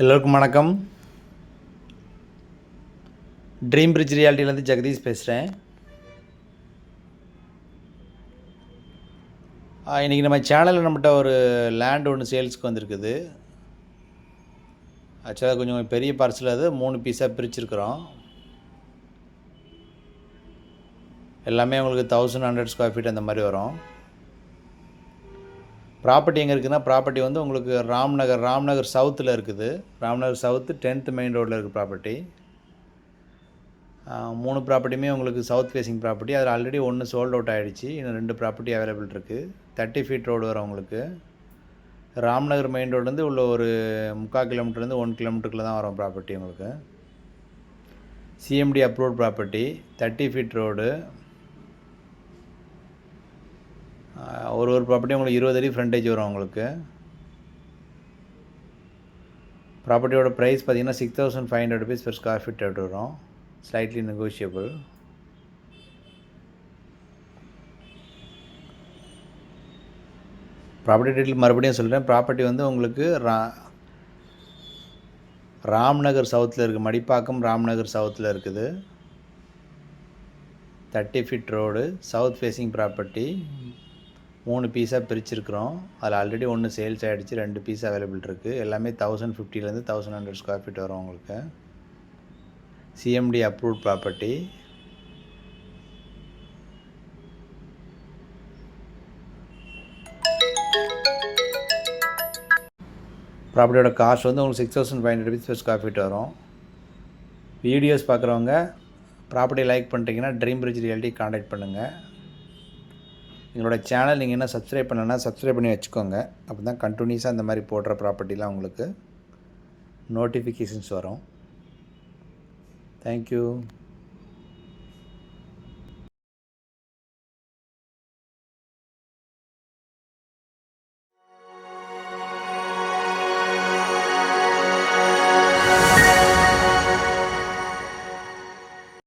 எல்லோருக்கும் வணக்கம். Dream bridge ரியாலிட்டிலேருந்து Jagadish பேசுகிறேன். இன்றைக்கி நம்ம சேனலில் நம்மகிட்ட ஒரு லேண்ட் ஒன்று சேல்ஸுக்கு வந்திருக்குது. ஆக்சுவலாக கொஞ்சம் பெரிய பார்சல், அது 3 பீஸாக பிரிச்சுருக்குறோம். எல்லாமே உங்களுக்கு 1100 ஸ்கொயர் ஃபீட் அந்த மாதிரி வரும். ப்ராப்பர்ட்டி எங்கே இருக்குதுன்னா, ப்ராப்பர்ட்டி வந்து உங்களுக்கு ராம்நகர் சவுத்தில் இருக்குது. ராம்நகர் சவுத்து 10th மெயின் ரோட்டில் இருக்குது ப்ராப்பர்ட்டி. 3 ப்ராப்பர்ட்டியுமே உங்களுக்கு சவுத் ஃபேஸிங் ப்ராப்பர்ட்டி. அதில் ஆல்ரெடி ஒன்று சோல்ட் அவுட் ஆகிடுச்சு. இன்னும் 2 ப்ராப்பர்ட்டி அவைலபிள் இருக்குது. 30 ஃபீட் ரோடு வரும் உங்களுக்கு. ராம்நகர் மெயின் ரோட்லேருந்து உள்ள ஒரு 3/4 கிலோமீட்டர்லேருந்து 1 கிலோமீட்டருக்குள்ளே தான் வரும் ப்ராப்பர்ட்டி உங்களுக்கு. CMD approved property, 30 feet road. ஒரு ப்ராப்பர்ட்டி உங்களுக்கு 20 அடி ஃப்ரண்டேஜ் வரும் உங்களுக்கு. ப்ராப்பர்ட்டியோட ப்ரைஸ் பார்த்தீங்கன்னா 6500 rupees per square feet rate வரும். Slightly negotiable. ப்ராப்பர்ட்டி டீட்டெயில் மறுபடியும் சொல்கிறேன். ப்ராப்பர்ட்டி வந்து உங்களுக்கு ராம்நகர் சவுத்தில் இருக்குது. மடிப்பாக்கம் ராம்நகர் சவுத்தில் இருக்குது. 30 feet road, south facing property. 3 பீஸாக பிரிச்சுருக்குறோம். அதில் ஆல்ரெடி ஒன்று சேல்ஸ் ஆகிடுச்சு, 2 பீஸ் அவைலபிள் இருக்குது. எல்லாமே 1050 1100 ஸ்கொயர் ஃபீட் வரும் உங்களுக்கு. CMD approved property. ப்ராப்பர்ட்டியோட காஸ்ட் வந்து உங்களுக்கு 6500 rupees per ஸ்கொயர் ஃபீட் வரும். வீடியோஸ் பார்க்குறவங்க ப்ராப்பர்ட்டி லைக் பண்ணிட்டீங்கன்னா ட்ரீம் பிரிட்ஜ் ரியாலிட்டி காண்டாக்ட் பண்ணுங்கள். எங்களோட சேனல் நீங்கள் என்ன சப்ஸ்கிரைப் பண்ணலன்னா சப்ஸ்கிரைப் பண்ணி வச்சுக்கோங்க. அப்போ தான் கண்டினியூஸாக இந்த மாதிரி போடுற ப்ராப்பர்ட்டிலாம் உங்களுக்கு நோட்டிஃபிகேஷன்ஸ் வரும். தேங்க்யூ.